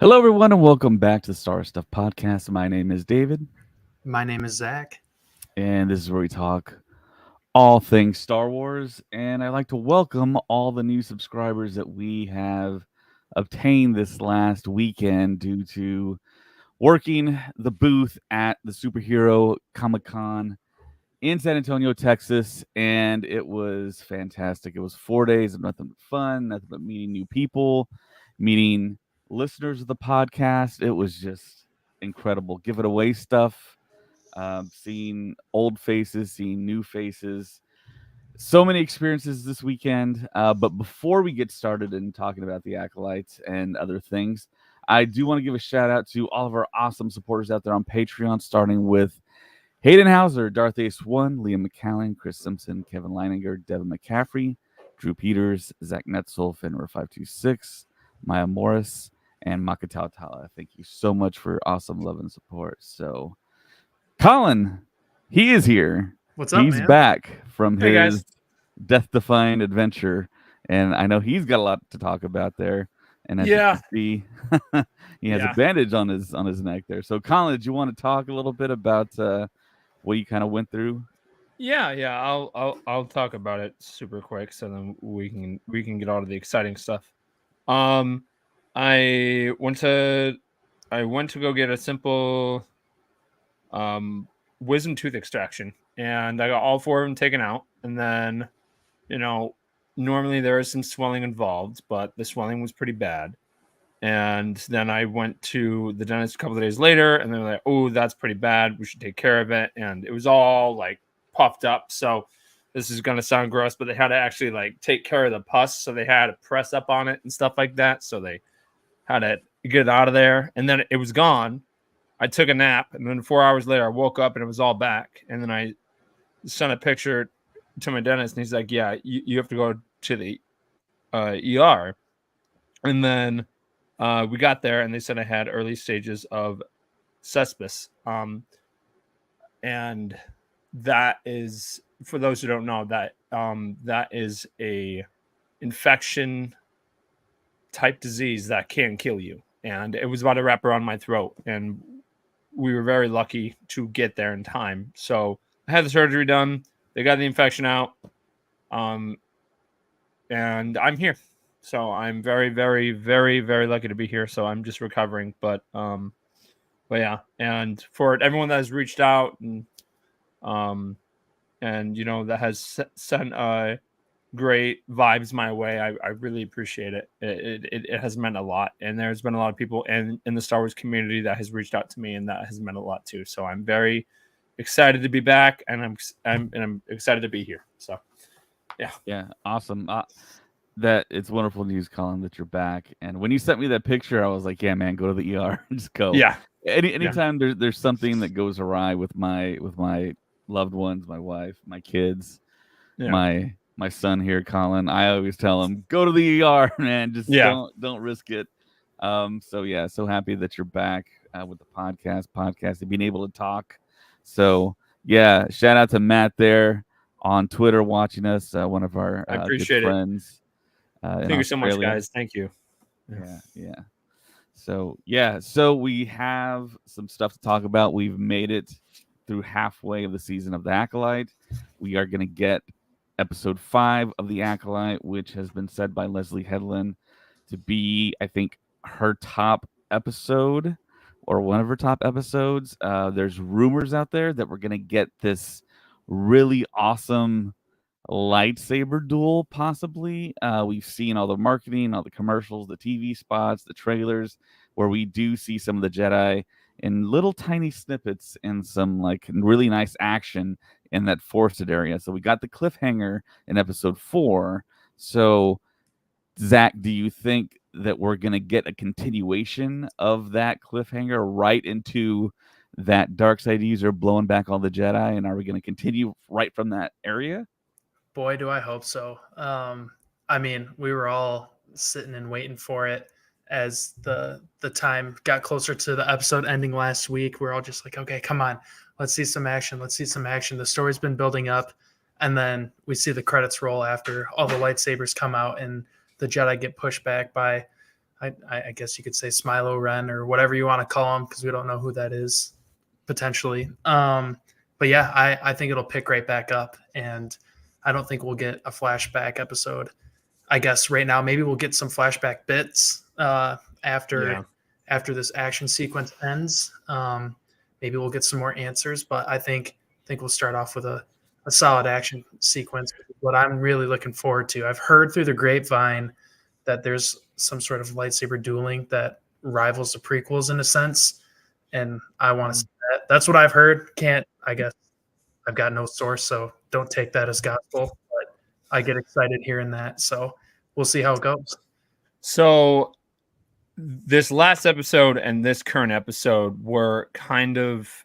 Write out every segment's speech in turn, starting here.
Hello, everyone, and welcome back to the Star Stuff Podcast. My name is David, My name is Zach. and this is where we talk all things Star Wars. And I'd like to welcome all the new subscribers that we have obtained this last weekend due to working the booth at the Superhero Comic Con in San Antonio, Texas. And it was fantastic. It was 4 days of nothing but fun, nothing but meeting new people, meeting listeners of the podcast. It was just incredible. Give it away stuff, seeing old faces, seeing new faces. So many experiences this weekend. But before we get started in talking about the acolytes and other things, I do want to give a shout out to all of our awesome supporters out there on Patreon, starting with Hayden Hauser, Darth Ace 1, Liam McCallan, Chris Simpson, Kevin Leininger, Devin McCaffrey, Drew Peters, Zach Netzel, Fenrir526, Maya Morris, and Makatao Tala. Thank you so much for awesome love and support. So, Colin, he is here. What's up, He's man? back from Hey, his guys. death-defying adventure, and I know he's got a lot to talk about there. And as Yeah. you can see, he has a Yeah. bandage on his neck there. So, Colin, did you want to talk a little bit about what you kind of went through? Yeah. I'll talk about it super quick, so then we can get all of the exciting stuff. I went to go get a simple wisdom tooth extraction, and I got all four of them taken out. And then, normally there is some swelling involved, but the swelling was pretty bad. And then I went to the dentist a couple of days later, and they're like, "Oh, that's pretty bad. We should take care of it." And it was all like puffed up. So this is gonna sound gross, but they had to actually like take care of the pus. So they had to press up on it and stuff like that. So they had to get it out of there, and then it was gone. I took a nap, and then 4 hours later, I woke up and it was all back. And then I sent a picture to my dentist, and he's like, "Yeah, you have to go to the ER." And then we got there, and they said I had early stages of cespis. And that is, for those who don't know, that is a infection type disease that can kill you. And it was about to wrap around my throat, and we were very lucky to get there in time. So I had the surgery done. They got the infection out, and I'm here. So I'm very, very, very, very lucky to be here. So I'm just recovering, but yeah. And for everyone that has reached out and that has sent great vibes my way, I really appreciate it. It has meant a lot, and there's been a lot of people in the Star Wars community that has reached out to me, and that has meant a lot too. So I'm very excited to be back, and I'm excited to be here. So Yeah, awesome. That it's wonderful news, Colin, that you're back. And when you sent me that picture, I was like, "Yeah, man, go to the ER. Just go." yeah. Anytime there's something that goes awry with my loved ones, my wife, my kids, Yeah. my son here, Colin, I always tell him, "Go to the ER, man. Just don't risk it." So happy that you're back with the podcast, and being able to talk. So yeah, shout out to Matt there on Twitter watching us, one of our I good appreciate it. friends. Thank you so much, guys. Thank you. Yeah. So we have some stuff to talk about. We've made it through halfway of the season of the Acolyte. We are going to get episode 5 of the Acolyte, which has been said by Leslie Headland to be, I think, her top episode or one of her top episodes. There's rumors out there that we're going to get this really awesome lightsaber duel, possibly. We've seen all the marketing, all the commercials, the TV spots, the trailers, where we do see some of the Jedi in little tiny snippets and some like really nice action in that forested area. So we got the cliffhanger in episode 4. So Zach, do you think that we're gonna get a continuation of that cliffhanger right into that dark side user blowing back all the Jedi, and are we going to continue right from that area? Boy, do I hope so. I mean, we were all sitting and waiting for it as the time got closer to the episode ending last week. We're all just like, okay, come on, let's see some action. Let's see some action. The story's been building up, and then we see the credits roll after all the lightsabers come out and the Jedi get pushed back by I guess you could say Smilo Ren or whatever you want to call him, because we don't know who that is potentially. But yeah, I think it'll pick right back up, and I don't think we'll get a flashback episode. I guess right now maybe we'll get some flashback bits after this action sequence ends. Maybe we'll get some more answers, but I think we'll start off with a solid action sequence. What I'm really looking forward to. I've heard through the grapevine that there's some sort of lightsaber dueling that rivals the prequels in a sense, and I want to see that. That's what I've heard. I guess I've got no source, so don't take that as gospel. But I get excited hearing that, so we'll see how it goes. So this last episode and this current episode were kind of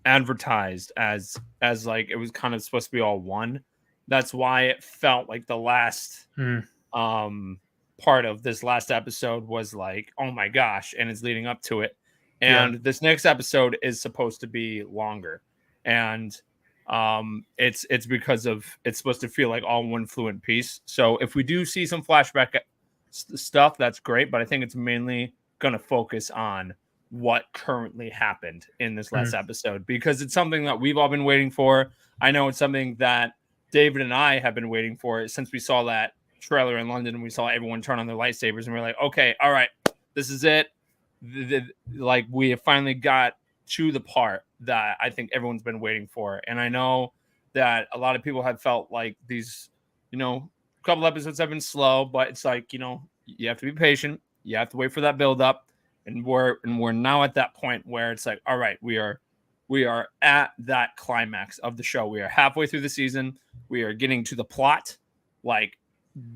advertised as like it was kind of supposed to be all one. That's why it felt like the last part of this last episode was like, oh my gosh, and it's leading up to it. And this next episode is supposed to be longer. And it's because of it's supposed to feel like all one fluent piece. So if we do see some flashback stuff, that's great, but I think it's mainly going to focus on what currently happened in this last episode, because it's something that we've all been waiting for. I know it's something that David and I have been waiting for since we saw that trailer in London and we saw everyone turn on their lightsabers and we're like, okay, all right, this is it. Like we have finally got to the part that I think everyone's been waiting for. And I know that a lot of people have felt like these, couple episodes have been slow, but it's like, you have to be patient. You have to wait for that build up. And we're now at that point where it's like, all right, we are at that climax of the show. We are halfway through the season. We are getting to the plot. Like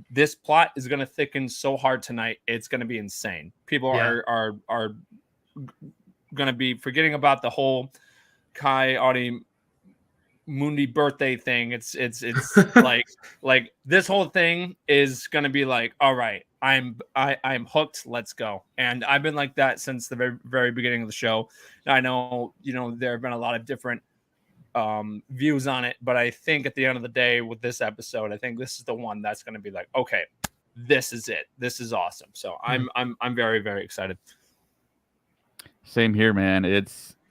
this plot is going to thicken so hard tonight. It's going to be insane. People are going to be forgetting about the whole Kai Audi Mundi birthday thing. It's like this whole thing is going to be like, all right, I'm hooked. Let's go. And I've been like that since the very, very beginning of the show. I know, there have been a lot of different views on it, but I think at the end of the day with this episode, I think this is the one that's going to be like, okay, this is it. This is awesome. So I'm very, very excited. Same here, man.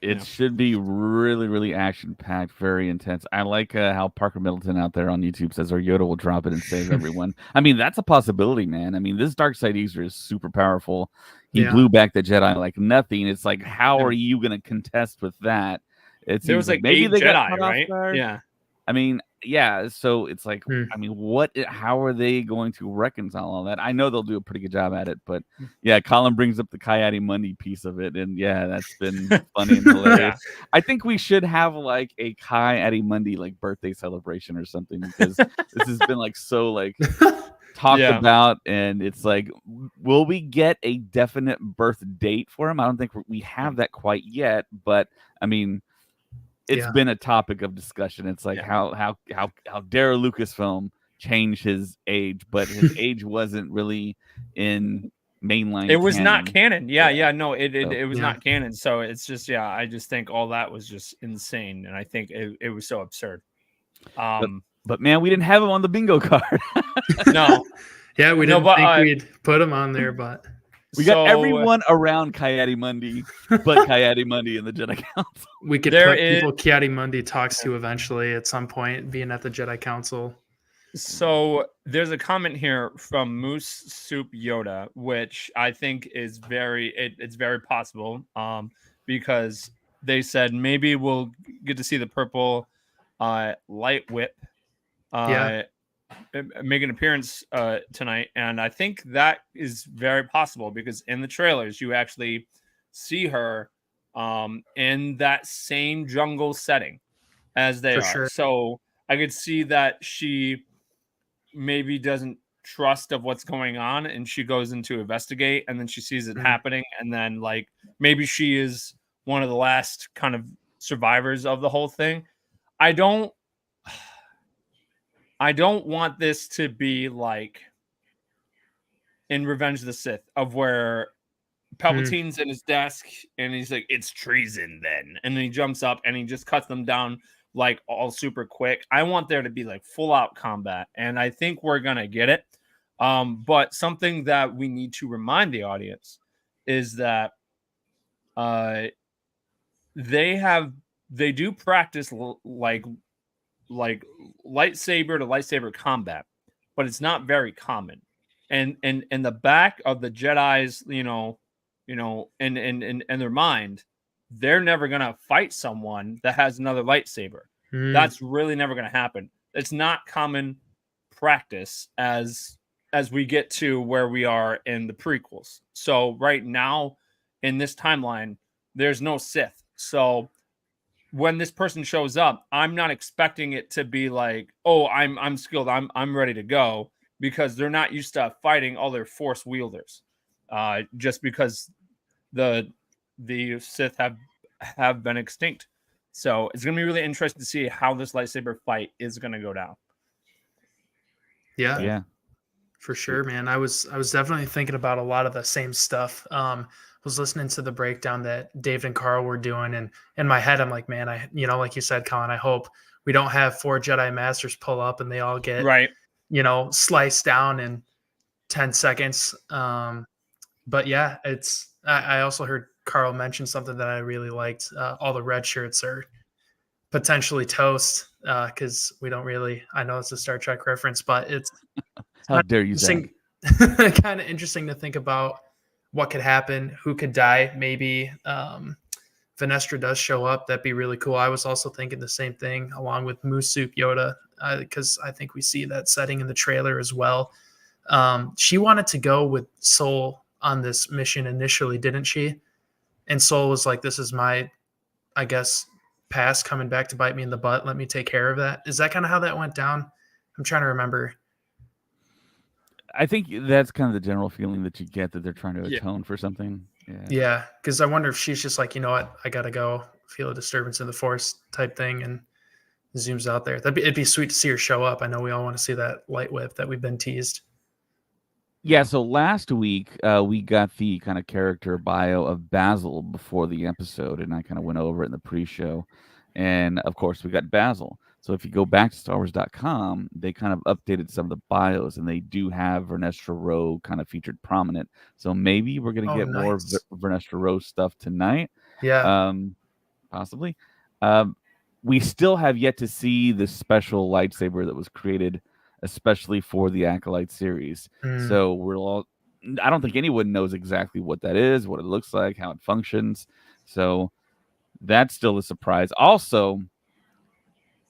It should be really, really action-packed, very intense. I like how Parker Middleton out there on YouTube says, or Yoda will drop it and save everyone. I mean, that's a possibility, man. I mean, this dark side user is super powerful. He blew back the Jedi like nothing. It's like, how are you going to contest with that? There was like maybe they got Jedi, right? Yeah. I mean, yeah. So it's like, I mean, how are they going to reconcile all that? I know they'll do a pretty good job at it, but yeah, Colin brings up the Coyote Mundi piece of it, and yeah, that's been funny and hilarious. I think we should have like a Coyote Mundi like birthday celebration or something, because this has been like so like talked about, and it's like, will we get a definite birth date for him? I don't think we have that quite yet, but I mean, it's been a topic of discussion. It's like how dare Lucasfilm change his age, but his age wasn't really in mainline. It was not canon. No, it was not canon. So it's just I just think all that was just insane, and I think it was so absurd. But man, we didn't have him on the bingo card. No. Yeah, we didn't think we'd put him on there, but we got everyone around Coyote Mundi, but Coyote Mundi in the Jedi Council. We could put people Coyote Mundi talks to eventually at some point, being at the Jedi Council. So there's a comment here from Moose Soup Yoda, which I think is it's very possible, because they said maybe we'll get to see the purple light whip make an appearance tonight, and I think that is very possible, because in the trailers you actually see her in that same jungle setting as they are. Sure. So I could see that she maybe doesn't trust of what's going on, and she goes in to investigate, and then she sees it happening, and then like maybe she is one of the last kind of survivors of the whole thing. I don't want this to be like in Revenge of the Sith, of where Palpatine's in his desk and he's like, it's treason then. And then he jumps up and he just cuts them down like all super quick. I want there to be like full out combat, and I think we're going to get it. But something that we need to remind the audience is that they do practice like lightsaber to lightsaber combat, but it's not very common. And in the back of the Jedi's, in their mind, they're never gonna fight someone that has another lightsaber. That's really never gonna happen. It's not common practice as we get to where we are in the prequels. So right now in this timeline, there's no Sith. So when this person shows up, I'm not expecting it to be like, oh, I'm skilled, I'm ready to go, because they're not used to fighting other Force wielders. Just because the Sith have been extinct. So it's gonna be really interesting to see how this lightsaber fight is gonna go down. Yeah. For sure, man. I was definitely thinking about a lot of the same stuff. Was listening to the breakdown that Dave and Carl were doing, and in my head, I'm like, man, like you said, Colin, I hope we don't have 4 Jedi Masters pull up and they all get right, sliced down in 10 seconds. But yeah, I also heard Carl mention something that I really liked. All the red shirts are potentially toast, because we don't really. I know it's a Star Trek reference, but it's how dare you say? Kind of interesting to think about what could happen, who could die. Maybe Venestra does show up. That'd be really cool. I was also thinking the same thing, along with Moose Soup Yoda, because I think we see that setting in the trailer as well. She wanted to go with Soul on this mission initially, didn't she? And Soul was like, this is my, I guess, past coming back to bite me in the butt. Let me take care of that. Is that kind of how that went down? I'm trying to remember. I think that's kind of the general feeling that you get, that they're trying to atone for something. Yeah, because I wonder if she's just like, you know what, I gotta go, feel a disturbance in the Force type thing, and zooms out there. It'd be sweet to see her show up. I know we all want to see that light whip that we've been teased. Yeah, so last week we got the kind of character bio of Basil before the episode, and I kind of went over it in the pre-show. And of course, we got Basil. So if you go back to StarWars.com, they kind of updated some of the bios, and they do have Vernestra Rowe kind of featured prominent. So maybe we're going to get more Vernestra Rowe stuff tonight. Yeah. Possibly. We still have yet to see the special lightsaber that was created especially for the ACOLYTE series. So I don't think anyone knows exactly what that is, what it looks like, how it functions. So that's still a surprise. Also,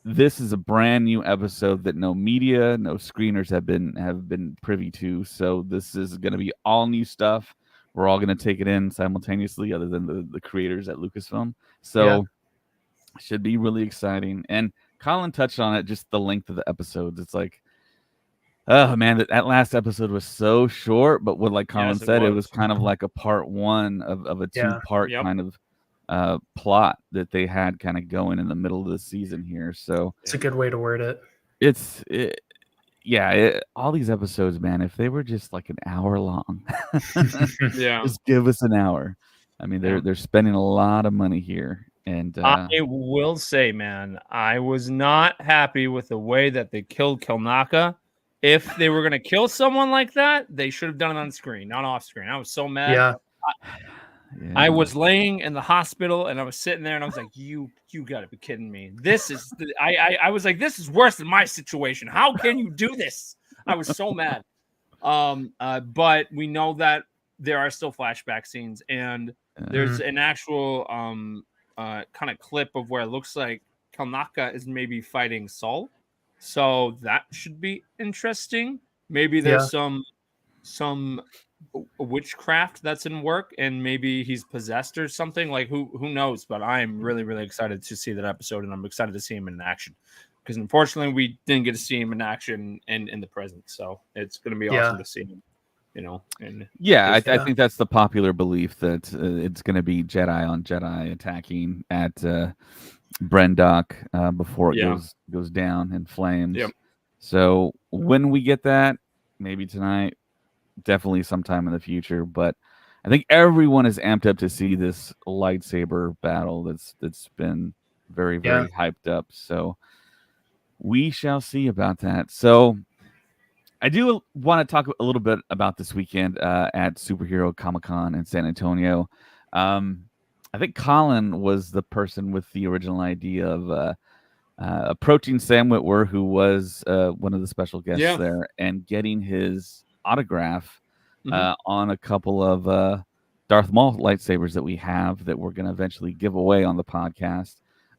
this is a brand new episode that no media, no screeners have been privy to. So this is going to be all new stuff. We're all going to take it in simultaneously, other than the creators at Lucasfilm. So should be really exciting. And Colin touched on it, just the length of the episodes. It's like, oh man, that last episode was so short, but what, like Colin said, it was kind of like a part one of a two-part kind of plot that they had kind of going in the middle of the season here. So it's a good way to word it. All these episodes, man, if they were just like an hour long, just give us an hour. I mean, they're spending a lot of money here. And I will say, man, I was not happy with the way that they killed Kelnaka. If they were going to kill someone like that, they should have done it on screen, not off screen. I was so mad. Yeah. I was laying in the hospital, and I was sitting there, and I was like, you got to be kidding me. This is I was like, this is worse than my situation. How can you do this? I was so mad. But we know that there are still flashback scenes, and there's an actual kind of clip of where it looks like Kelnaka is maybe fighting Saul. So that should be interesting. Maybe there's some witchcraft that's in work, and maybe he's possessed or something. Like who knows? But I'm really, really excited to see that episode, and I'm excited to see him in action, because unfortunately we didn't get to see him in action in the present. So it's going to be awesome to see him. I think that's the popular belief, that it's going to be Jedi on Jedi attacking at Brendok before it goes down in flames. So when we get that, maybe tonight, definitely sometime in the future. But I think everyone is amped up to see this lightsaber battle that's been very, very hyped up. So we shall see about that. So I do want to talk a little bit about this weekend at Superhero Comic-Con in San Antonio. I think Colin was the person with the original idea of approaching Sam Witwer, who was one of the special guests there, and getting his autograph on a couple of Darth Maul lightsabers that we have that we're going to eventually give away on the podcast.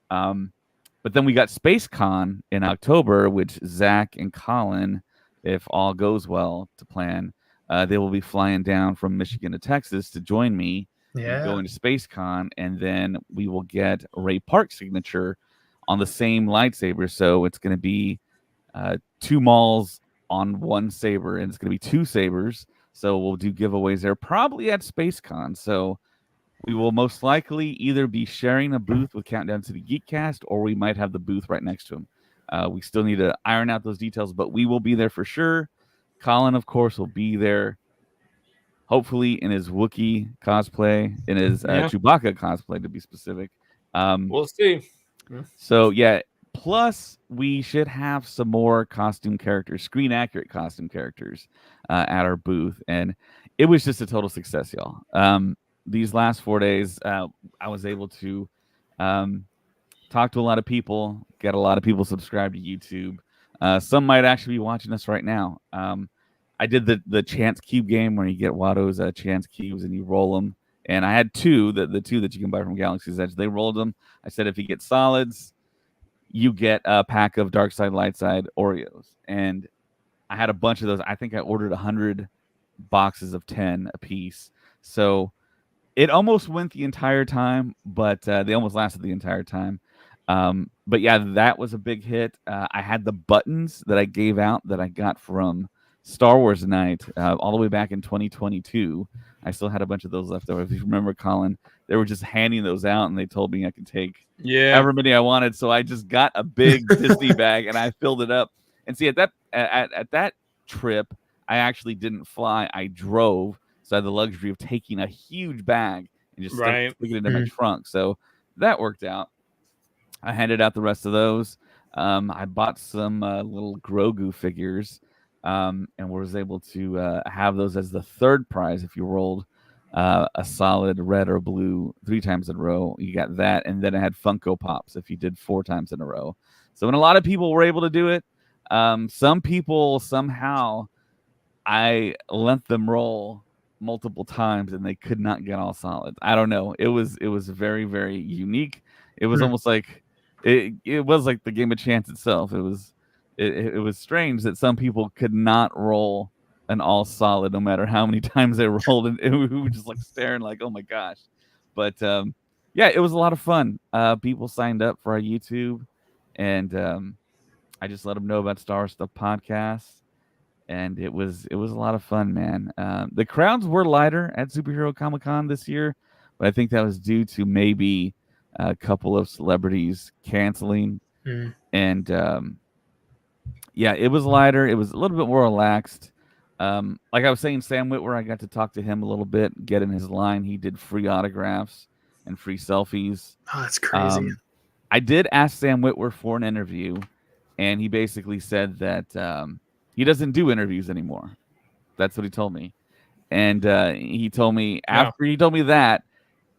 But then we got SpaceCon in October, which Zach and Colin, if all goes well to plan, they will be flying down from Michigan to Texas to join me and go into SpaceCon, and then we will get Ray Park's signature on the same lightsaber. So it's going to be 2 Mauls on one saber, and it's going to be 2 sabers. So we'll do giveaways there, probably at SpaceCon. So we will most likely either be sharing a booth with Countdown to the Geekcast, or we might have the booth right next to him. We still need to iron out those details, but we will be there for sure. Colin, of course, will be there, hopefully in his Wookiee cosplay, in his Chewbacca cosplay, to be specific. We'll see. So, yeah, plus we should have some more costume characters, screen-accurate costume characters at our booth, and it was just a total success, y'all. These last 4 days, I was able to talk to a lot of people, get a lot of people subscribed to YouTube. Some might actually be watching us right now. I did the chance cube game where you get Watto's chance cubes and you roll them. And I had 2, the 2 that you can buy from Galaxy's Edge. They rolled them. I said, if you get solids, you get a pack of Dark Side, Light Side Oreos. And I had a bunch of those. I think I ordered 100 boxes of 10 a piece. So it almost went the entire time, but they almost lasted the entire time. But yeah, that was a big hit. I had the buttons that I gave out that I got from Star Wars Night all the way back in 2022. I still had a bunch of those left over. If you remember, Colin, they were just handing those out, and they told me I could take however many I wanted. So I just got a big Disney bag, and I filled it up. And see, at that trip, I actually didn't fly. I drove. So I had the luxury of taking a huge bag and just sticking it into my trunk. So that worked out. I handed out the rest of those. I bought some little Grogu figures and was able to have those as the third prize. If you rolled a solid red or blue 3 times in a row, you got that. And then I had Funko Pops if you did 4 times in a row. So when a lot of people were able to do it, some people somehow I let them roll multiple times and they could not get all solids. I don't know. It was very, very unique. It was almost like it was like the game of chance itself. It was strange that some people could not roll an all solid no matter how many times they rolled, and we were just like staring like, oh my gosh. But yeah, it was a lot of fun. People signed up for our YouTube, and I just let them know about Star Wars Stuff podcast. And it was a lot of fun, man. The crowds were lighter at Superhero Comic-Con this year, but I think that was due to maybe a couple of celebrities canceling. And yeah, it was lighter. It was a little bit more relaxed. Like I was saying, Sam Witwer, I got to talk to him a little bit, get in his line. He did free autographs and free selfies. Oh, that's crazy. I did ask Sam Witwer for an interview, and he basically said that he doesn't do interviews anymore. That's what he told me. And he told me after he told me that,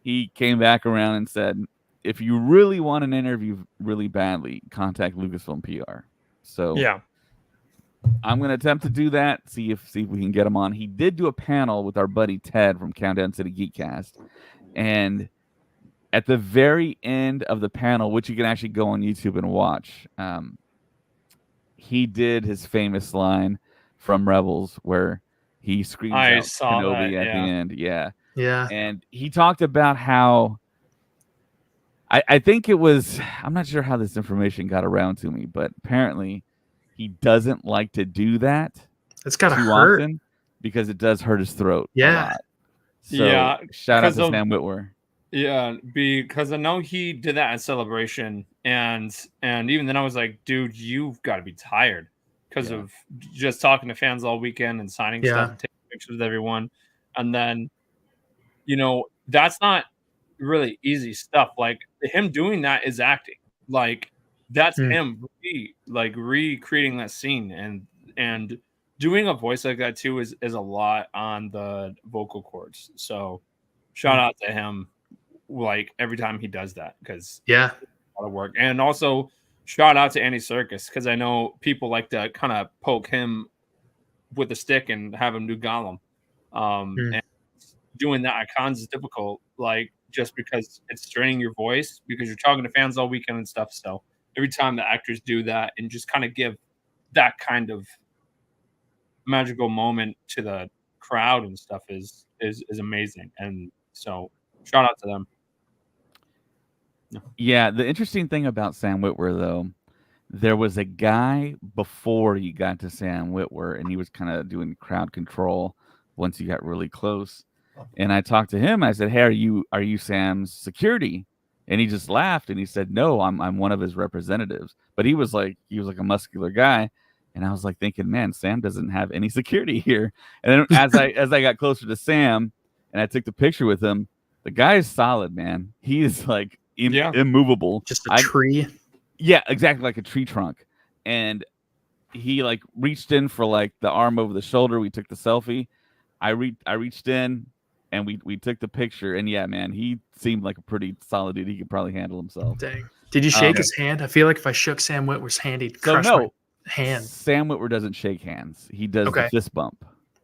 he came back around and said, if you really want an interview really badly, contact Lucasfilm PR. So yeah, I'm going to attempt to do that, see if we can get him on. He did do a panel with our buddy Ted from Countdown to the Geekcast. And at the very end of the panel, which you can actually go on YouTube and watch, he did his famous line from Rebels where he screams out Kenobi at the end. Yeah. And he talked about how I think it was, I'm not sure how this information got around to me, but apparently he doesn't like to do that. It's gotta hurt often because it does hurt his throat a lot. So shout out to Sam Witwer. Yeah, because I know he did that at Celebration, and even then I was like, dude, you've got to be tired because of just talking to fans all weekend and signing stuff and taking pictures with everyone. And then, that's not really easy stuff. Like him doing that is acting. Like that's him recreating that scene and doing a voice like that too is a lot on the vocal cords. So shout out to him, like every time he does that, because Yeah. a lot of work. And also shout out to Andy Serkis, because I know people like to kind of poke him with a stick and have him do Gollum. And doing that at cons is difficult, like just because it's straining your voice because you're talking to fans all weekend and stuff. So every time the actors do that and just kind of give that kind of magical moment to the crowd and stuff is amazing. And so shout out to them. Yeah, the interesting thing about Sam Witwer, though, there was a guy before you got to Sam Witwer, and he was kind of doing crowd control once you got really close. And I talked to him. I said, "Hey, are you Sam's security?" And he just laughed and he said, "No, I'm one of his representatives." But he was like a muscular guy, and I was like thinking, "Man, Sam doesn't have any security here." And then as I got closer to Sam and I took the picture with him, the guy is solid, man. He is like immovable. Just a tree. Yeah, exactly, like a tree trunk. And he like reached in for like the arm over the shoulder. We took the selfie. I reached in and we took the picture. And yeah, man, he seemed like a pretty solid dude. He could probably handle himself. Dang. Did you shake his hand? I feel like if I shook Sam Witwer's hand, he'd crush my hand. Sam Witwer doesn't shake hands. He does the fist bump.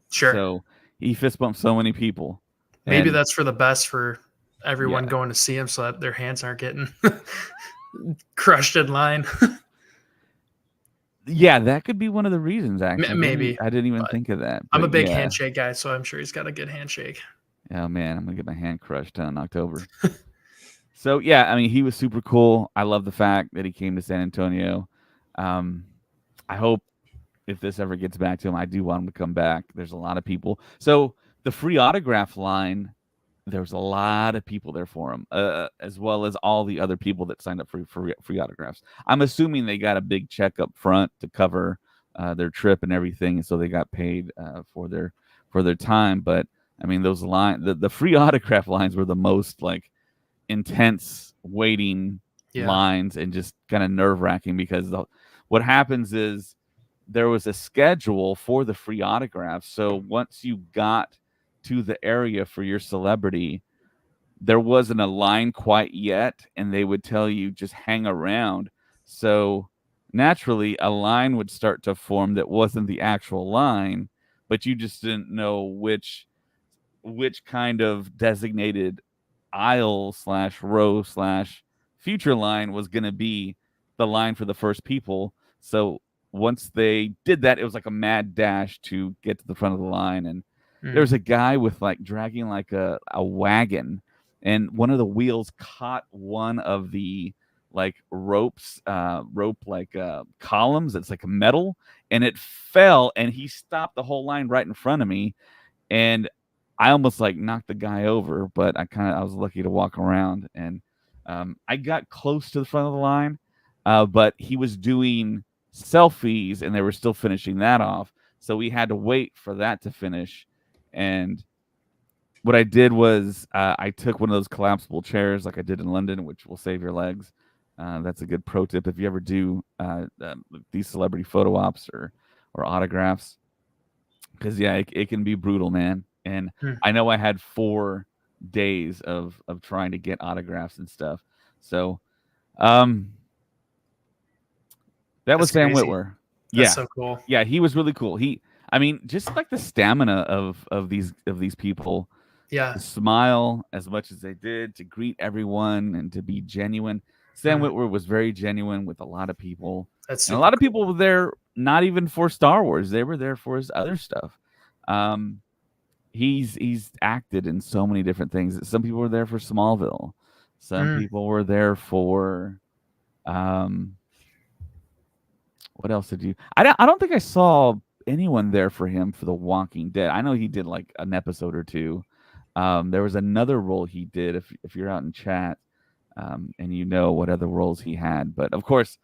Sure. So he fist bumps so many people. Maybe that's for the best for everyone going to see him, so that their hands aren't getting crushed in line. Yeah, that could be one of the reasons, actually. Maybe. I didn't even think of that. I'm a big handshake guy, so I'm sure he's got a good handshake. Oh, man, I'm going to get my hand crushed in October. So, yeah, I mean, he was super cool. I love the fact that he came to San Antonio. I hope if this ever gets back to him, I do want him to come back. There's a lot of people. So the free autograph line, there was a lot of people there for him, as well as all the other people that signed up for free autographs. I'm assuming they got a big check up front to cover their trip and everything, and so they got paid for their time. But I mean, those the free autograph lines were the most like intense waiting lines and just kind of nerve wracking, because what happens is there was a schedule for the free autographs. So once you got to the area for your celebrity, there wasn't a line quite yet, and they would tell you just hang around. So naturally a line would start to form that wasn't the actual line, but you just didn't know which kind of designated aisle / row / future line was going to be the line for the first people. So once they did that, it was like a mad dash to get to the front of the line. And there's a guy with like dragging like a wagon, and one of the wheels caught one of the like rope columns. It's like a metal, and it fell, and he stopped the whole line right in front of me. And I almost like knocked the guy over, but I was lucky to walk around, and I got close to the front of the line, but he was doing selfies and they were still finishing that off. So we had to wait for that to finish. And what I did was I took one of those collapsible chairs like I did in London, which will save your legs. That's a good pro tip if you ever do these celebrity photo ops or autographs, because it can be brutal, man. And I know I had 4 days of trying to get autographs and stuff. So that was Sam Witwer. That's so cool. Yeah, he was really cool. I mean, just like the stamina of these people. Yeah. To smile as much as they did, to greet everyone, and to be genuine. Sam Witwer was very genuine with a lot of people. And a lot of people were there not even for Star Wars. They were there for his other stuff. He's acted in so many different things. Some people were there for Smallville. Some people were there for what else did you? I don't think I saw anyone there for him for The Walking Dead. I know he did like an episode or 2. There was another role he did, if you're out in chat, and you know what other roles he had. But of course,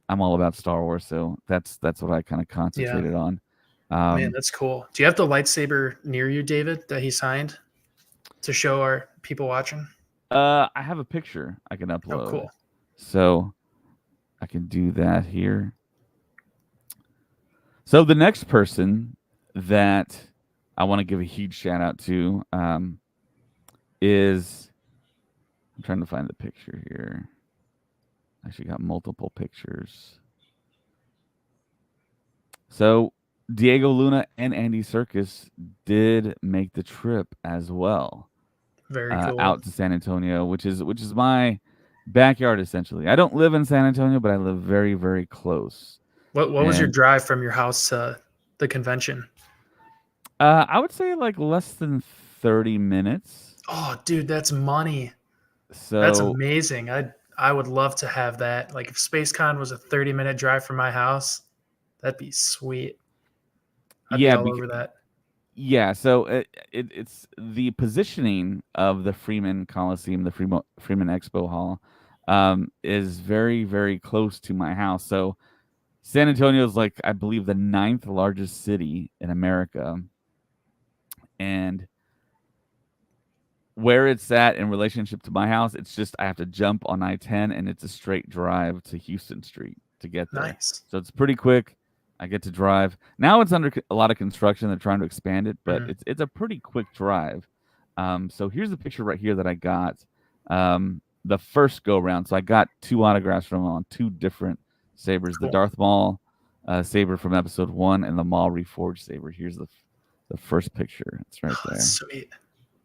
I'm all about Star Wars, so that's what I kind of concentrated on. Man, that's cool. Do you have the lightsaber near you, David, that he signed to show our people watching? I have a picture I can upload. Oh, cool. So I can do that here. So the next person that I want to give a huge shout out to is, I'm trying to find the picture here. Actually got multiple pictures. So Diego Luna and Andy Serkis did make the trip as well, Very cool. out to San Antonio, which is my backyard essentially. I don't live in San Antonio, but I live very, very close. What was your And drive from your house to the convention? I would say like less than 30 minutes. Oh, dude, that's money. That's So amazing. I would love to have that. Like if SpaceCon was a 30-minute drive from my house, that'd be sweet. I'd be yeah, all over that. yeah. So it's the positioning of the Freeman Coliseum, the Freeman Expo Hall, is very, very close to my house. So San Antonio is like, I believe, the 9th largest city in America, and where it's at in relationship to my house, it's just I have to jump on I-10 and it's a straight drive to Houston Street to get there. Nice. So it's pretty quick. I get to drive. Now it's under a lot of construction. They're trying to expand it, but it's a pretty quick drive. So here's the picture right here that I got the first go around. So I got 2 autographs from him on 2 different sabers: Cool. the Darth Maul saber from episode 1 and the Maul Reforged saber. Here's the first picture. It's right there. Sweet.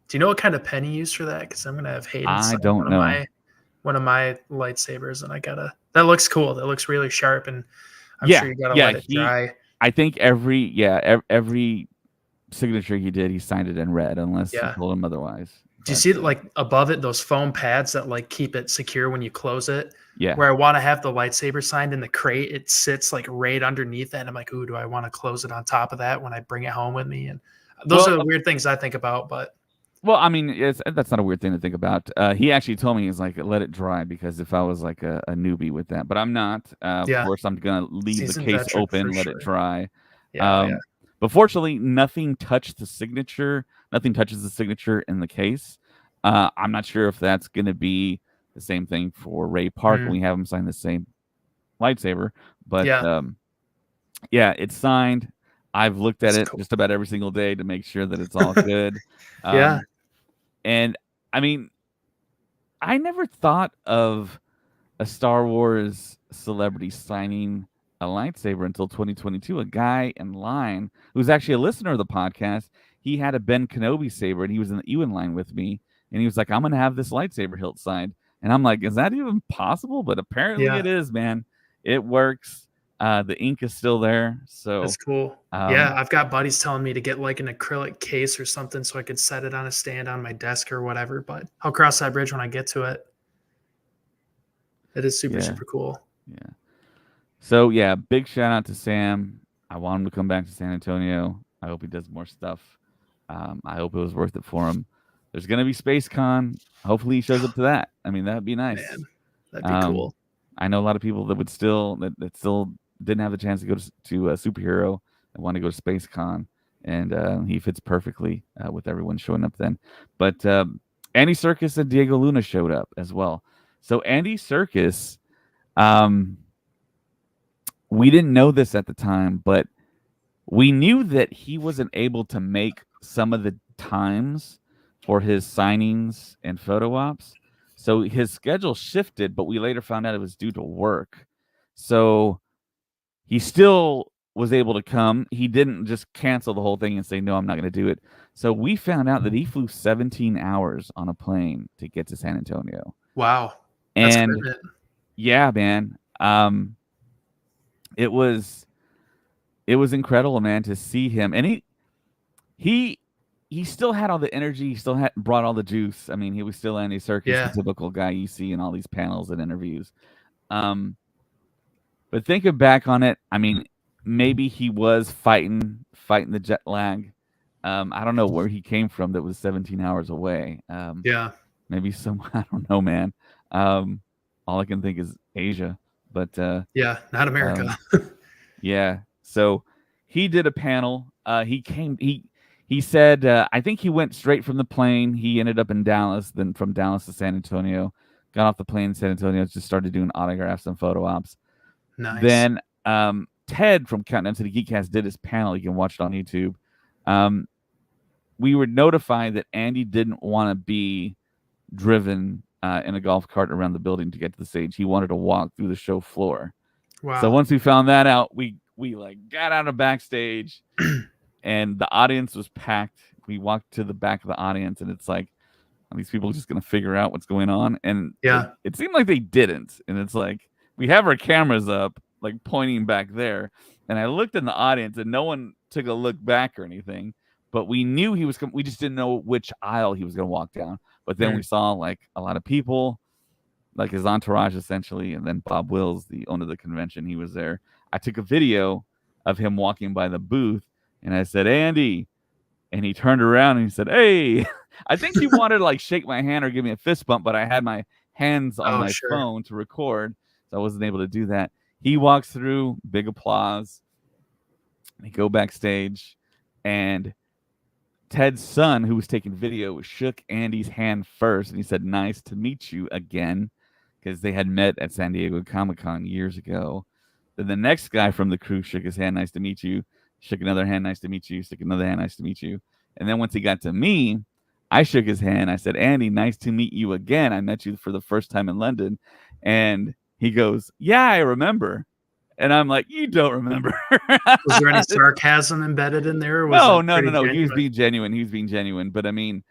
Do you know what kind of pen you used for that? Because I'm gonna have Hayden I sign don't know. one of my lightsabers, and that looks cool. That looks really sharp, and I'm sure you gotta let it dry. I think every signature he did, he signed it in red, unless you told him otherwise. Do you see like above it those foam pads that like keep it secure when you close it? Yeah. Where I want to have the lightsaber signed in the crate, it sits like right underneath that. And I'm like, ooh, do I want to close it on top of that when I bring it home with me? And those are the weird things I think about, but. Well, I mean, that's not a weird thing to think about. He actually told me, he's like, let it dry, because if I was like a newbie with that, but I'm not. Of course, I'm gonna leave the case open, let it dry. But fortunately, nothing touched the signature. Nothing touches the signature in the case. I'm not sure if that's gonna be the same thing for Ray Park when we have him sign the same lightsaber. But yeah, it's signed. I've looked at it just about every single day to make sure that it's all good. And I mean, I never thought of a Star Wars celebrity signing a lightsaber until 2022. A guy in line who's actually a listener of the podcast, he had a Ben Kenobi saber, and he was in the Ewan line with me, and he was like, I'm going to have this lightsaber hilt signed. And I'm like, is that even possible? But apparently it is, man. It works. The ink is still there, so that's cool. I've got buddies telling me to get like an acrylic case or something so I could set it on a stand on my desk or whatever, but I'll cross that bridge when I get to it. It is super cool. Yeah. So yeah, big shout out to Sam. I want him to come back to San Antonio. I hope he does more stuff. I hope it was worth it for him. There's gonna be SpaceCon. Hopefully he shows up to that. I mean, that'd be nice. Man, that'd be cool. I know a lot of people that would still didn't have the chance to go to a superhero and want to go to SpaceCon, and he fits perfectly with everyone showing up then. But Andy Serkis and Diego Luna showed up as well. So Andy Serkis, we didn't know this at the time, but we knew that he wasn't able to make some of the times for his signings and photo ops. So his schedule shifted, but we later found out it was due to work. So he still was able to come. He didn't just cancel the whole thing and say, no, I'm not going to do it. So we found out that he flew 17 hours on a plane to get to San Antonio. Wow. That's and commitment. Yeah, man. It was incredible, man, to see him. And he still had all the energy. He still had brought all the juice. I mean, he was still Andy Serkis, the typical guy you see in all these panels and interviews. But thinking back on it, I mean, maybe he was fighting the jet lag. I don't know where he came from that was 17 hours away. Maybe I don't know, man. All I can think is Asia, but not America. Yeah. So he did a panel. He said, I think he went straight from the plane. He ended up in Dallas, then from Dallas to San Antonio, got off the plane in San Antonio, just started doing autographs and photo ops. Nice. Then Ted from Countdown to the Geekcast did his panel. You can watch it on YouTube. We were notified that Andy didn't want to be driven in a golf cart around the building to get to the stage. He wanted to walk through the show floor. Wow. So once we found that out, we like got out of backstage, and the audience was packed. We walked to the back of the audience, and it's like, are these people just gonna figure out what's going on? And Yeah. it seemed like they didn't. And it's like, we have our cameras up, like pointing back there, and I looked in the audience, and no one took a look back or anything. But we knew he was. We just didn't know which aisle he was gonna walk down. But then we saw like a lot of people, like his entourage essentially, and then Bob Wills, the owner of the convention, he was there. I took a video of him walking by the booth, and I said, "Andy," and he turned around and he said, "Hey." I think he wanted to like shake my hand or give me a fist bump, but I had my hands on my phone to record, so I wasn't able to do that. He walks through, big applause. They go backstage, and Ted's son, who was taking video, shook Andy's hand first, and he said, "Nice to meet you again," because they had met at San Diego Comic-Con years ago. Then the next guy from the crew shook his hand, "Nice to meet you." Shook another hand, "Nice to meet you." Shook another hand, "Nice to meet you." And then once he got to me, I shook his hand. I said, "Andy, nice to meet you again. I met you for the first time in London." And he goes, "Yeah, I remember." And I'm like, "You don't remember." Was there any sarcasm embedded in there? Or was No. genuine? He was being genuine. He was being genuine. But I mean,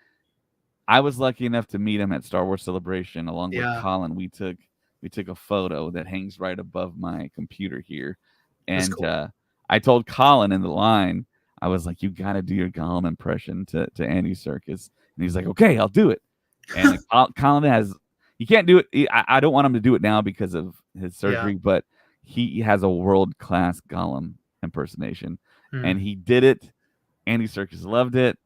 I was lucky enough to meet him at Star Wars Celebration along with Colin. We took a photo that hangs right above my computer here. And cool. I told Colin in the line, I was like, "You got to do your Gollum impression to Andy Serkis." And he's like, "Okay, I'll do it." And Colin he can't do it. I don't want him to do it now because of his surgery, but he has a world-class Gollum impersonation. And he did it. Andy Serkis loved it.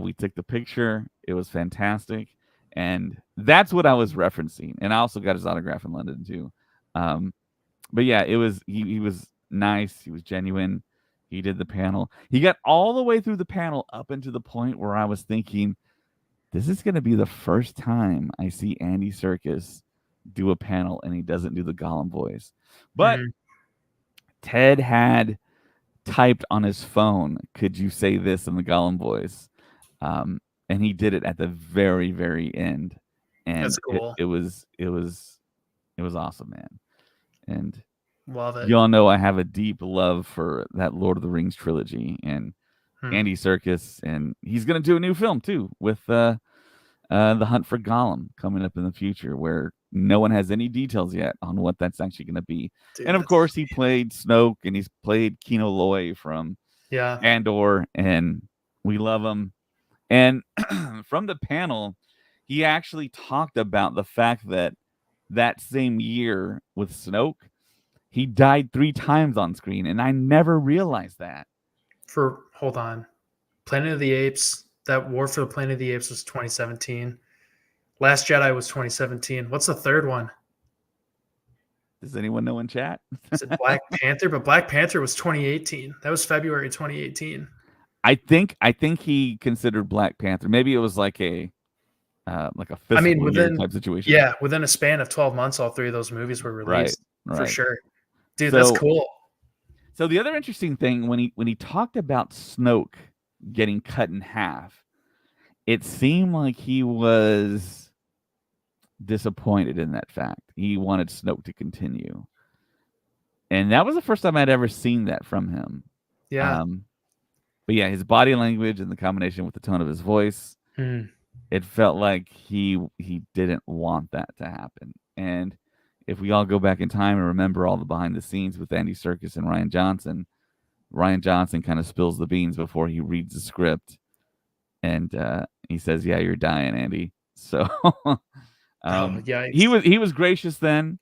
We took the picture. It was fantastic. And that's what I was referencing. And I also got his autograph in London too. But yeah, it was he was nice. He was genuine. He did the panel. He got all the way through the panel up into the point where I was thinking, this is going to be the first time I see Andy Serkis do a panel and he doesn't do the Gollum voice. But Ted had typed on his phone, "Could you say this in the Gollum voice?" And he did it at the very, very end. And that's cool. It was awesome, man. And love it. Y'all know I have a deep love for that Lord of the Rings trilogy and Andy Serkis, and he's gonna do a new film too with the Hunt for Gollum coming up in the future, where no one has any details yet on what that's actually going to be. Dude, and of course, he played Snoke, and he's played Kino Loy from Andor, and we love him. And from the panel, he actually talked about the fact that same year with Snoke, he died 3 times on screen, and I never realized that. Hold on, Planet of the Apes. That War for the Planet of the Apes was 2017. Last Jedi was 2017. What's the third one? Does anyone know in chat? Is it Black Panther? But Black Panther was 2018. That was February 2018. I think he considered Black Panther. Maybe it was like a fiscal year type situation. Yeah, within a span of 12 months, all 3 of those movies were released for sure. Dude, that's cool. So the other interesting thing when he talked about Snoke getting cut in half, it seemed like he was disappointed in that fact. He wanted Snoke to continue, and that was the first time I'd ever seen that from him. But yeah, his body language and the combination with the tone of his voice, it felt like he didn't want that to happen. And if we all go back in time and remember all the behind the scenes with Andy Serkis and Ryan Johnson kind of spills the beans before he reads the script, and he says, "Yeah, you're dying, Andy." So he was gracious then,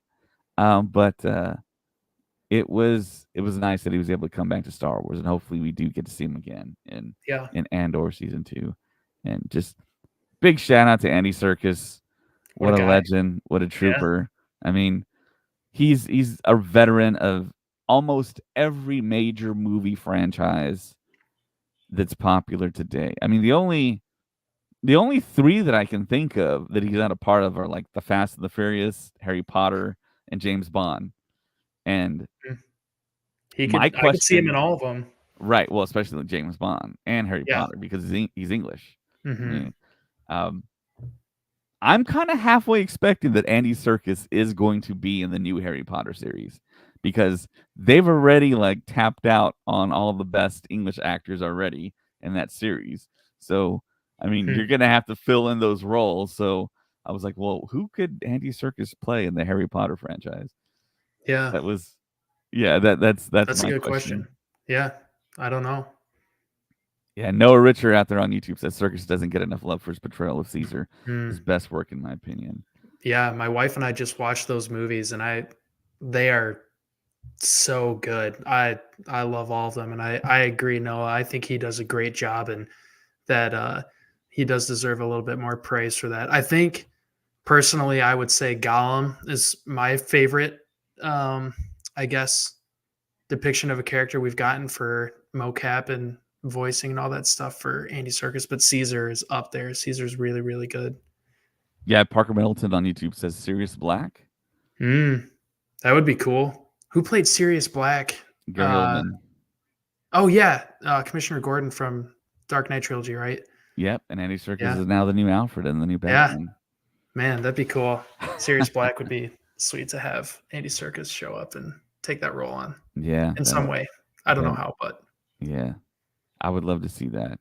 but it was nice that he was able to come back to Star Wars, and hopefully we do get to see him again in Andor season 2. And just big shout out to Andy Serkis. What a legend! What a trooper! I mean, he's a veteran of almost every major movie franchise that's popular today. I mean, the only 3 that I can think of that he's not a part of are like the Fast and the Furious, Harry Potter, and James Bond. And My I could see him in question, all of them. right? Well, especially with James Bond and Harry Yeah. Potter because he's English. I Hmm. mean, um, I'm kind of halfway expecting that Andy Serkis is going to be in the new Harry Potter series because they've already like tapped out on all the best English actors already in that series. So, I mean, you're going to have to fill in those roles. So, I was like, well, who could Andy Serkis play in the Harry Potter franchise? Yeah. That was, yeah, that's That's a my good question. question. Yeah. I don't know. Yeah, Noah Richer out there on YouTube says Serkis doesn't get enough love for his portrayal of Caesar. His Mm. best work, in my opinion. Yeah. My wife and I just watched those movies, and they are so good. I love all of them, and I agree, Noah. I think he does a great job, and that he does deserve a little bit more praise for that. I think personally, I would say Gollum is my favorite. Um, I guess depiction of a character we've gotten for mocap and voicing and all that stuff for Andy Serkis, but Caesar is up there. Caesar's really, really good. Yeah, Parker Middleton on YouTube says Sirius Black, Mm, that would be cool. Who played Sirius Black? Gary Uh, Oldman. oh yeah, Commissioner Gordon from Dark Knight trilogy, right? Yep, and Andy Serkis Yeah, is now the new Alfred in the new yeah. Batman. Man, that'd be cool. Sirius Black would be sweet to have Andy Serkis show up and take that role on Yeah, in some way. I don't know that how, but yeah, I would love to see that.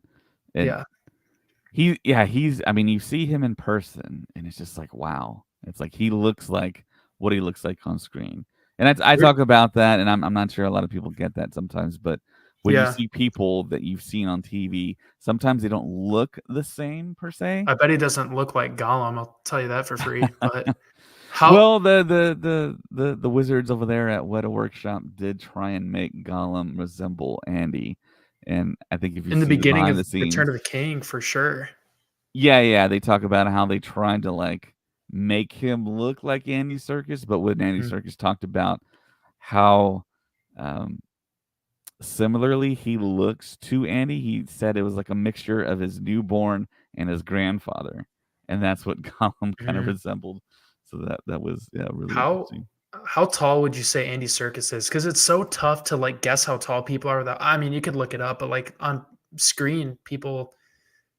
And yeah. he's. I mean, you see him in person, and it's just like wow. It's like he looks like what he looks like on screen. And I We're- talk about that, and I'm not sure a lot of people get that sometimes, but when you Yeah. see people that you've seen on TV, sometimes they don't look the same per se. I bet he doesn't look like Gollum. I'll tell you that for free. But how Well, the wizards over there at Weta Workshop did try and make Gollum resemble Andy, and I think if you in the see the beginning behind of the Return scenes, of the King, for sure. yeah, they talk about how they tried to like make him look like Andy Serkis, but when Andy Mhm. Serkis talked about how um, similarly he looks to Andy, he said it was like a mixture of his newborn and his grandfather, and that's what Gollum kind of Mhm. resembled. So that was really How interesting. how tall would you say Andy Serkis is? Because it's so tough to like guess how tall people are. That I mean, you could look it up, but like on screen, people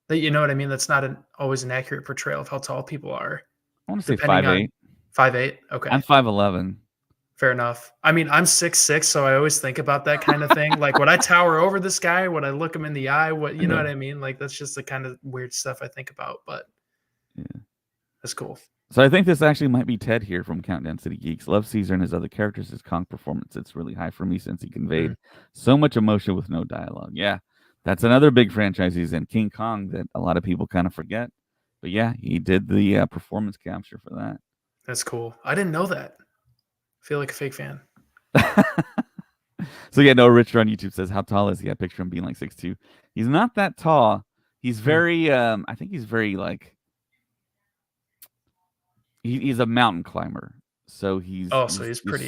that you know what I mean. That's not always an accurate portrayal of how tall people are, I want to say depending five on eight. 5'8". Okay, I'm 5'11". fair enough. I mean, I'm 6'6", so I always think about that kind of thing. Like, would I tower over this guy? Would I look him in the eye? What you know Yeah, what I mean? Like, that's just the kind of weird stuff I think about. But yeah. that's cool. So I think this actually might be Ted here from Countdown City Geeks. Love Caesar and his other characters. His Kong performance, it's really high for me since he Mhm. conveyed so much emotion with no dialogue. Yeah, that's another big franchise he's in, King Kong, that a lot of people kind of forget. But yeah, he did the performance capture for that. That's cool. I didn't know that. I feel like a fake fan. So yeah, no, Richard on YouTube says, how tall is he? I picture him being like 6'2". He's not that tall. He's Hmm. very I think he's very like he's a mountain climber. So Oh, so he's pretty.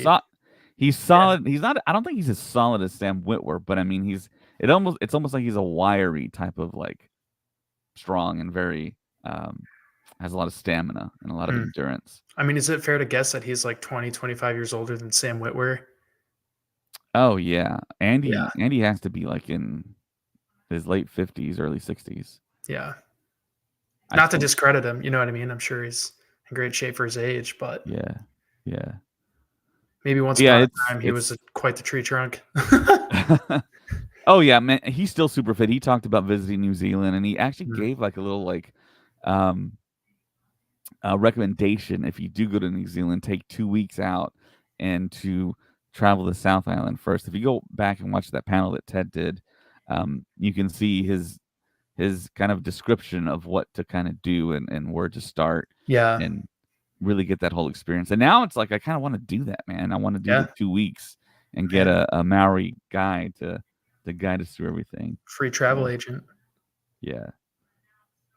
he's Yeah. solid. He's not I don't think he's as solid as Sam Witwer, but I mean it's almost like he's a wiry type of like strong and very has a lot of stamina and a lot of Hmm. endurance. I mean, is it fair to guess that he's like 20, 25 years older than Sam Witwer? Oh yeah. Yeah. Andy has to be like in his late 50s, early 60s. Yeah. I Not to think. discredit him, you know what I mean? I'm sure he's in great shape for his age, but Yeah. Yeah. maybe once Yeah, upon a time he was it's quite the tree trunk. oh yeah, man, he's still super fit. He talked about visiting New Zealand, and he actually Mm. gave like a little like um recommendation. If you do go to New Zealand, take 2 weeks out and to travel the South Island first. If you go back and watch that panel that Ted did, you can see his kind of description of what to kind of do and where to start Yeah. and really get that whole experience. And now it's like I kind of want to do that, man. I want to do Yeah. the 2 weeks and get Man. a Maori guy to guide us through everything. Free travel So, agent. yeah.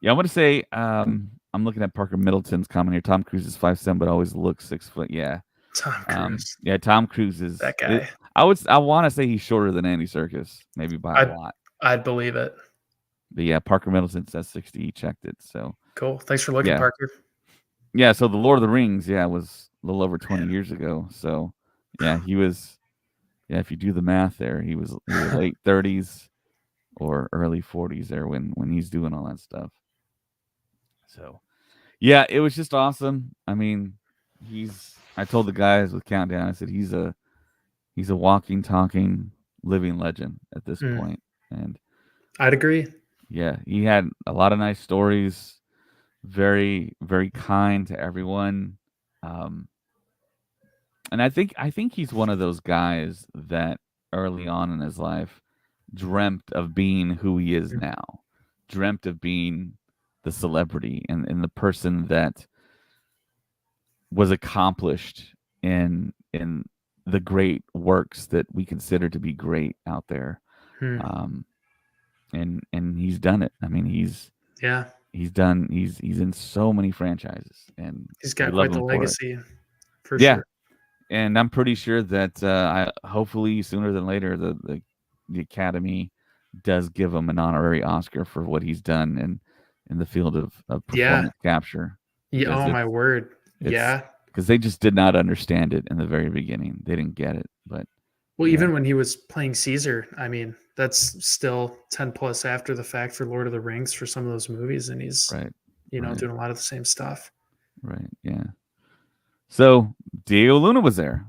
Yeah, I want to say I'm looking at Parker Middleton's comment here. Tom Cruise is 5'7", but always looks 6 foot. Yeah. Tom Cruise. Yeah, Tom Cruise is That guy. I want to say he's shorter than Andy Serkis, maybe by a I'd lot. I'd believe it. But yeah, Parker Middleton says 60. He checked it. So Cool. Thanks for looking, yeah. Parker. Yeah, so the Lord of the Rings, was a little over 20 years ago. So yeah, he was Yeah, if you do the math there, he was either late 30s or early 40s there when he's doing all that stuff. So, yeah, it was just awesome. I mean, I told the guys with Countdown, I said he's a walking, talking, living legend at this Mm, point. And I'd agree. yeah, he had a lot of nice stories, very, very kind to everyone. Um, and I think he's one of those guys that early on in his life dreamt of being who he is Mm, now, dreamt of being the celebrity and the person that was accomplished in the great works that we consider to be great out there. mm. Um, and he's done it. I mean, Yeah, he's in so many franchises, and he's we got love quite the him for it. legacy for Yeah, sure. and I'm pretty sure that I hopefully sooner than later the Academy does give him an honorary Oscar for what he's done in the field of Yeah. performance capture Yeah. because Oh my word. it's Yeah. because they just did not understand it in the very beginning. They didn't get it, but Well, yeah, even when he was playing Caesar, I mean, that's still 10 plus after the fact for Lord of the Rings for some of those movies, and he's right, right, doing a lot of the same stuff. right, yeah. So Diego Luna was there.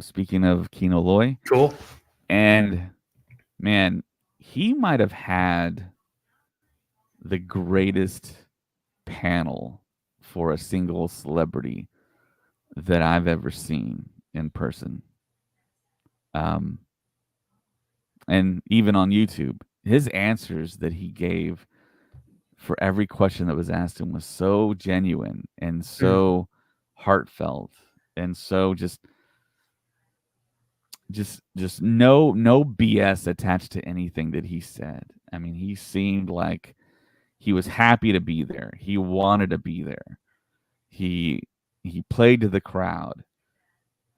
Speaking of Kino Loy, Cool. and man, he might have had the greatest panel for a single celebrity that I've ever seen in person. Um, and even on YouTube, his answers that he gave for every question that was asked him was so genuine and Mm, so heartfelt and so just no BS attached to anything that he said. I mean, he seemed like he was happy to be there. He wanted to be there. He he played to the crowd.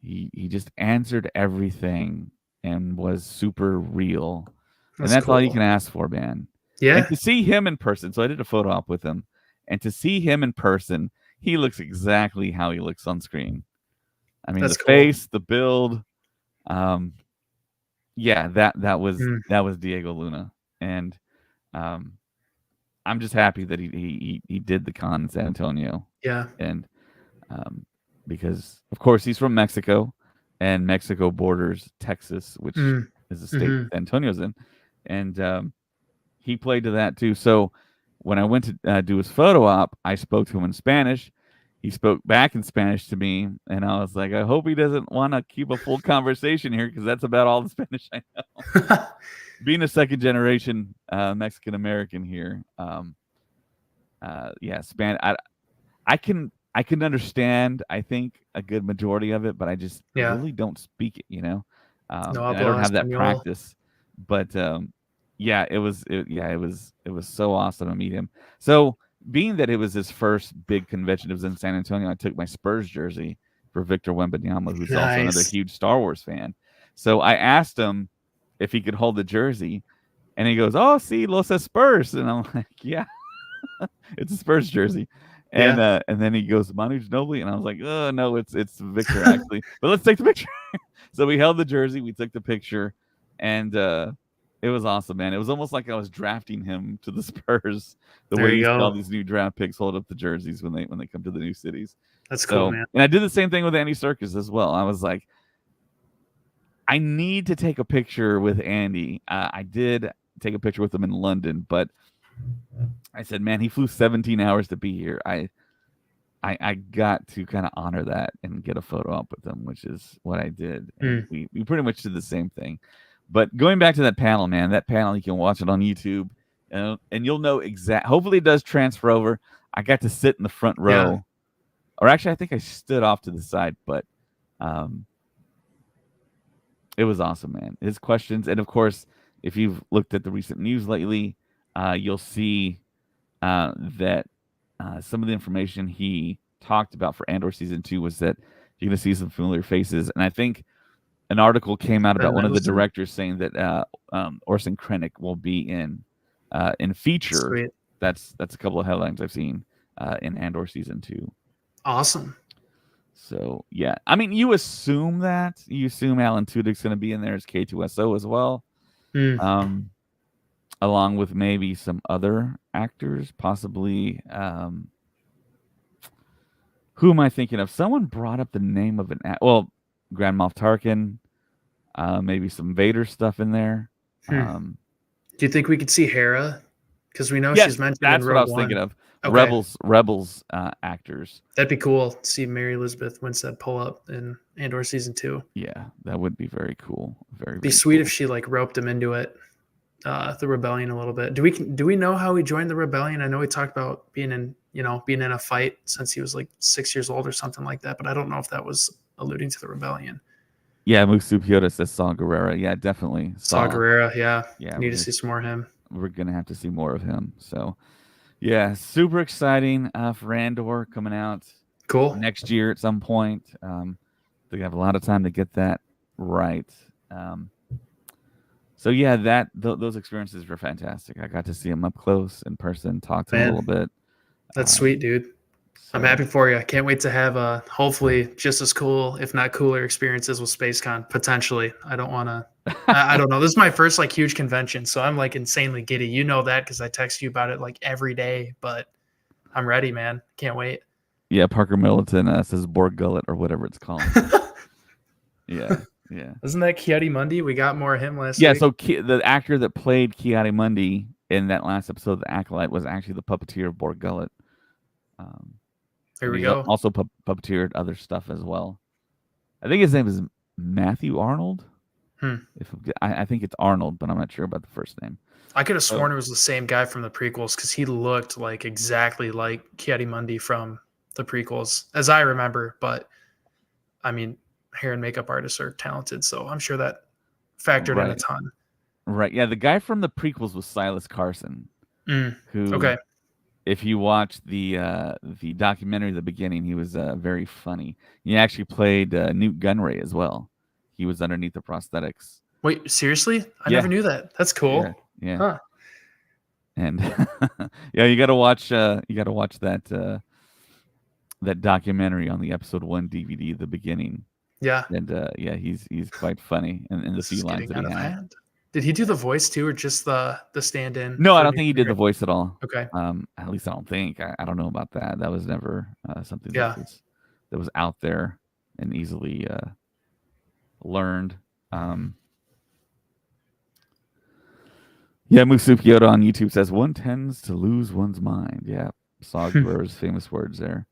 He just answered everything and was super real. And that's that's all you cool. can ask for, man. And Yeah. to see him in person, so I did a photo op with him, and to see him in person, he looks exactly how he looks on screen. I mean, the That's cool. face, the build, um, yeah, Mm, that was Diego Luna, and um, I'm just happy that he did the con in San Antonio, yeah. and um, because of course he's from Mexico, and Mexico borders Texas, which Mm, is the state hmm San Antonio's in, and he played to that too. So when I went to do his photo op, I spoke to him in Spanish. He spoke back in Spanish to me, and I was like, I hope he doesn't want to keep a full conversation here because that's about all the Spanish I know. Being a second generation Mexican American here, yeah, I can understand. I think a good majority of it, but I just yeah. really don't speak it. No And I don't habla have that español. practice. But yeah, it was so awesome to meet him. So being that it was his first big convention, it was in San Antonio. I took my Spurs jersey for Victor Wembanyama, who's also another Nice. huge Star Wars fan. So I asked him if he could hold the jersey, and he goes, "Oh, see, los Spurs," and I'm like, "Yeah." It's a Spurs jersey. Yeah. And then he goes Manu Ginobili, and I was like, oh no, it's Victor actually. But let's take the picture. So we held the jersey, we took the picture, and it was awesome, man. It was almost like I was drafting him to the Spurs, the There way you you see all go. these new draft picks hold up the jerseys when they come to the new cities. That's cool, So, man. and I did the same thing with Andy Serkis as well. I was like, I need to take a picture with Andy. I did take a picture with him in London, but I said, man, he flew 17 hours to be here. I got to kind of honor that and get a photo up with him, which is what I did. And Mm, we pretty much did the same thing. But going back to that panel, man, that panel, you can watch it on YouTube and you'll know hopefully it does transfer over. I got to sit in the front yeah. row, or actually, I think I stood off to the side, but um, it was awesome, man. His questions. And of course, if you've looked at the recent news lately, you'll see that some of the information he talked about for Andor season 2 was that you're going to see some familiar faces. And I think an article came out Ben about one of the Mendelsohn. directors saying that Orson Krennic will be in feature. Sweet. That's a couple of headlines I've seen in Andor season 2. Awesome. So yeah, I mean, you assume Alan Tudyk's going to be in there as K2SO as well, Mm. along with maybe some other actors, possibly. Who am I thinking of? Someone brought up the name of Grand Moff Tarkin, maybe some Vader stuff in there. Hmm. Do you think we could see Hera? Because we know Yes, she's mentioned in that's what I Rogue was One. thinking of. Okay, Rebels actors. that'd be cool to see Mary Elizabeth Winstead pull up in Andor season 2. Yeah, that would be very cool. Very, Be very sweet cool. if she like roped him into it, the rebellion a little bit. Do we know how he joined the rebellion? I know he talked about being in a fight since he was like 6 years old or something like that, but I don't know if that was alluding to the rebellion. Yeah, Musu Pioda says Saw Gerrera. Yeah, definitely. Saw Gerrera, yeah. Yeah, Need to see some more of him. we're gonna have to see more of him. So yeah, super exciting for Andor coming out Cool. next year at some point. They have a lot of time to get that right. So yeah, those experiences were fantastic. I got to see him up close in person, talk to him a Man, little bit. that's sweet, dude. I'm So happy for you. I can't wait to have hopefully just as cool, if not cooler, experiences with SpaceCon potentially. I don't want to. I don't know. This is my first like huge convention, so I'm like insanely giddy. You know that because I text you about it like every day. But I'm ready, man. Can't wait. yeah, Parker Middleton says Borg Gullet or whatever it's called. Yeah, yeah. Isn't that Kiadi Mundi? We got more of him last Yeah, week. so the actor that played Ki-Adi-Mundi in that last episode of The Acolyte was actually the puppeteer of Borg Gullet. Here we He's go. also puppeteered other stuff as well. I think his name is Matthew Arnold. If I think it's Arnold, but I'm not sure about the first name. I could have sworn it was the same guy from the prequels because he looked like exactly like Kiadi Mundi from the prequels, as I remember. But I mean, hair and makeup artists are talented, so I'm sure that factored in a ton. Right. Yeah, the guy from the prequels was Silas Carson, who, Okay. if you watch the documentary at the beginning, he was very funny. He actually played Newt Gunray as well. He was underneath the prosthetics. Wait, seriously? I Yeah. never knew that. That's cool. Yeah. Huh. And yeah, you got to watch that that documentary on the episode 1 DVD, the beginning. Yeah. And yeah, he's quite funny in the few lines that he had. Did he do the voice too, or just the stand-in? No, I don't think he did the voice at all. Okay. At least I don't think. I don't know about that. That was never something Yeah. that was out there and easily learned. Yeah, Musu Kyoto on YouTube says one tends to lose one's mind. Yeah, Saw Gerrera's famous words there.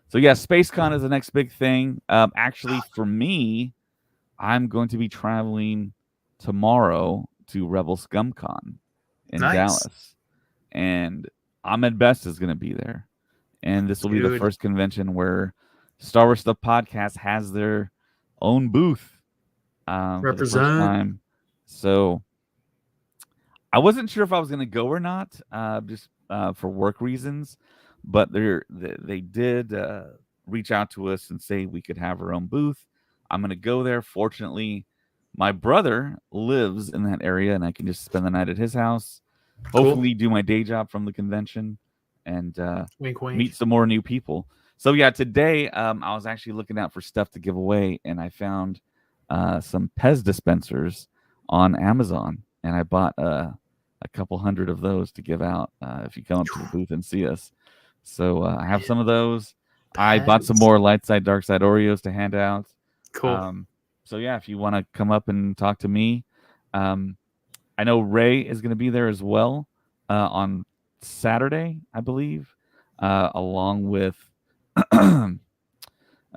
So yeah, SpaceCon is the next big thing. Actually, for me, I'm going to be traveling tomorrow to Rebel ScumCon in Dallas, and Ahmed Best is going to be there, and this will be the first convention where Star Wars Stuff Podcast has their own booth for the first time. So I wasn't sure if I was going to go or not, just for work reasons, but they did reach out to us and say we could have our own booth. I'm going to go there. Fortunately, my brother lives in that area, and I can just spend the night at his house. Hopefully, do my day job from the convention and wink, wink. Meet some more new people. So yeah, today I was actually looking out for stuff to give away, and I found some Pez dispensers on Amazon, and I bought a couple hundred of those to give out if you come up to the booth and see us. So I have some of those. I bought some more Light Side, Dark Side Oreos to hand out. Cool. So yeah, if you want to come up and talk to me, I know Ray is going to be there as well on Saturday, I believe, along with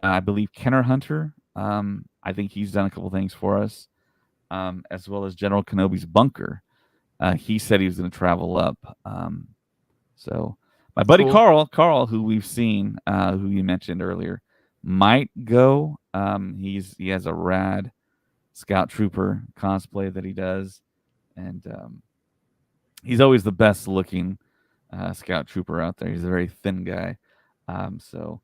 I believe Kenner Hunter. I think he's done a couple things for us, as well as General Kenobi's bunker. He said he was going to travel up. So my buddy Carl, who we've seen, who you mentioned earlier, might go. He has a rad Scout Trooper cosplay that he does, and he's always the best looking Scout Trooper out there. He's a very thin guy, so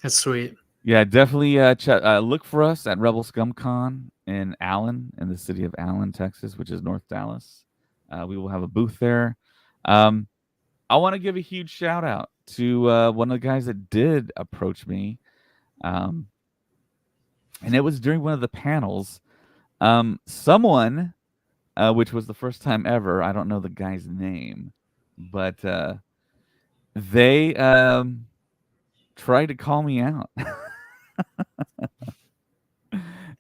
that's sweet. Yeah, definitely look for us at Rebel ScumCon in Allen, in the city of Allen, Texas, which is North Dallas. We will have a booth there. I want to give a huge shout out to one of the guys that did approach me and it was during one of the panels. Someone, which was the first time ever, I don't know the guy's name, but they tried to call me out.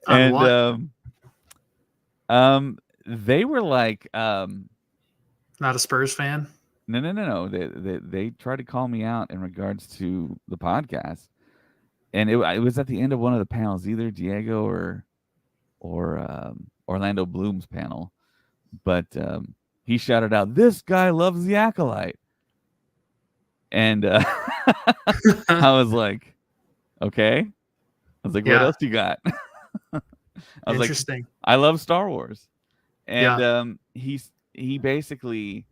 On And what? they were like, Not a Spurs fan? no. They tried to call me out in regards to the podcast, and it was at the end of one of the panels, either Diego or Orlando Bloom's panel, but he shouted out, "This guy loves the Acolyte," and I was like, "Okay." I was like, "What Yeah. else you got?" I was like, Interesting. "I love Star Wars," and Yeah. he basically,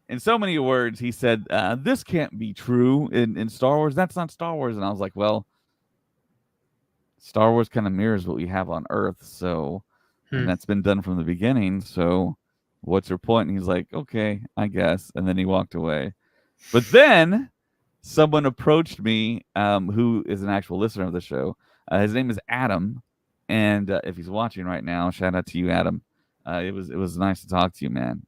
in so many words, he said, "This can't be true in Star Wars. That's not Star Wars." And I was like, "Well, Star Wars kind of mirrors what we have on Earth, so, and Hmm. that's been done from the beginning. So, what's your point?" And he's like, "Okay, I guess," and then he walked away. But then someone approached me, who is an actual listener of the show. His name is Adam, and if he's watching right now, shout out to you, Adam. It was nice to talk to you, man.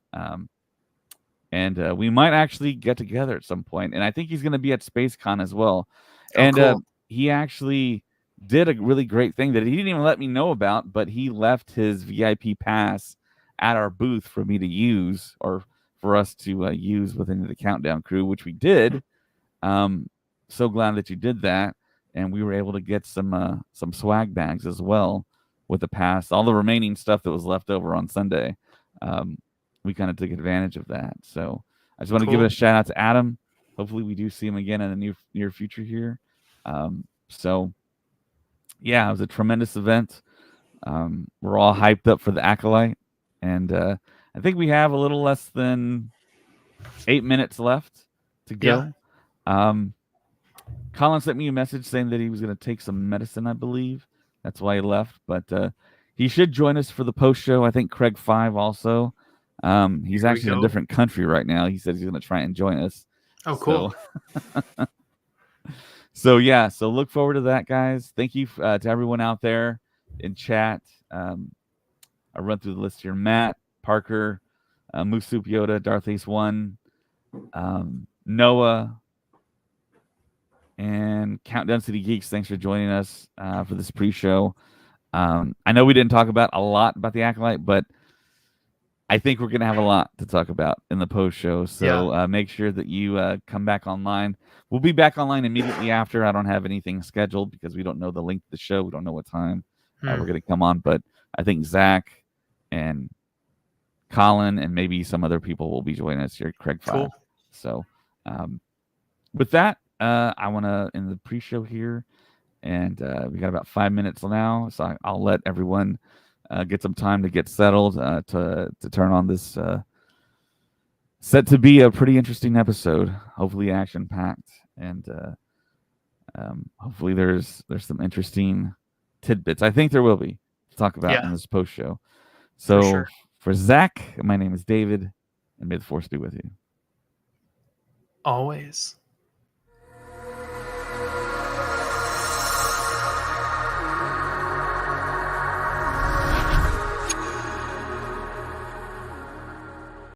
And we might actually get together at some point. And I think he's going to be at SpaceCon as well. Oh, And cool. he actually did a really great thing that he didn't even let me know about, but he left his VIP pass at our booth for me to use, or for us to use within the Countdown crew, which we did. So glad that you did that, and we were able to get some swag bags as well with the pass. All the remaining stuff that was left over on Sunday, we kind of took advantage of that. So I just want to give it a Cool. shout out to Adam. Hopefully, we do see him again in the near future here. So yeah, it was a tremendous event. We're all hyped up for the Acolyte, and I think we have a little less than 8 minutes left to Yeah. go. Colin sent me a message saying that he was going to take some medicine, I believe. That's why he left. But he should join us for the post show. I think Craig 5 also. He's Here we actually in a go. different country right now. He said he's going to try and join us. Oh, cool. So look forward to that, guys. Thank you to everyone out there in chat. I run through the list here: Matt, Parker, Moose Soup Yoda, Darth Ace 1, Noah, and Countdown City Geeks. Thanks for joining us for this pre-show. I know we didn't talk about a lot about the Acolyte, but I think we're going to have a lot to talk about in the post-show. So make sure that you come back online. We'll be back online immediately after. I don't have anything scheduled because we don't know the length of the show. We don't know what time we're going to come on. But I think Zach and Colin and maybe some other people will be joining us here, Craig 5. Cool. So with that, I want to end the pre-show here. And we got about 5 minutes now. So I'll let everyone get some time to get settled to turn on this set to be a pretty interesting episode, hopefully action packed, and hopefully there's some interesting tidbits. I think there will be to talk about in this post show. So for Zach, my name is David, and may the force be with you always.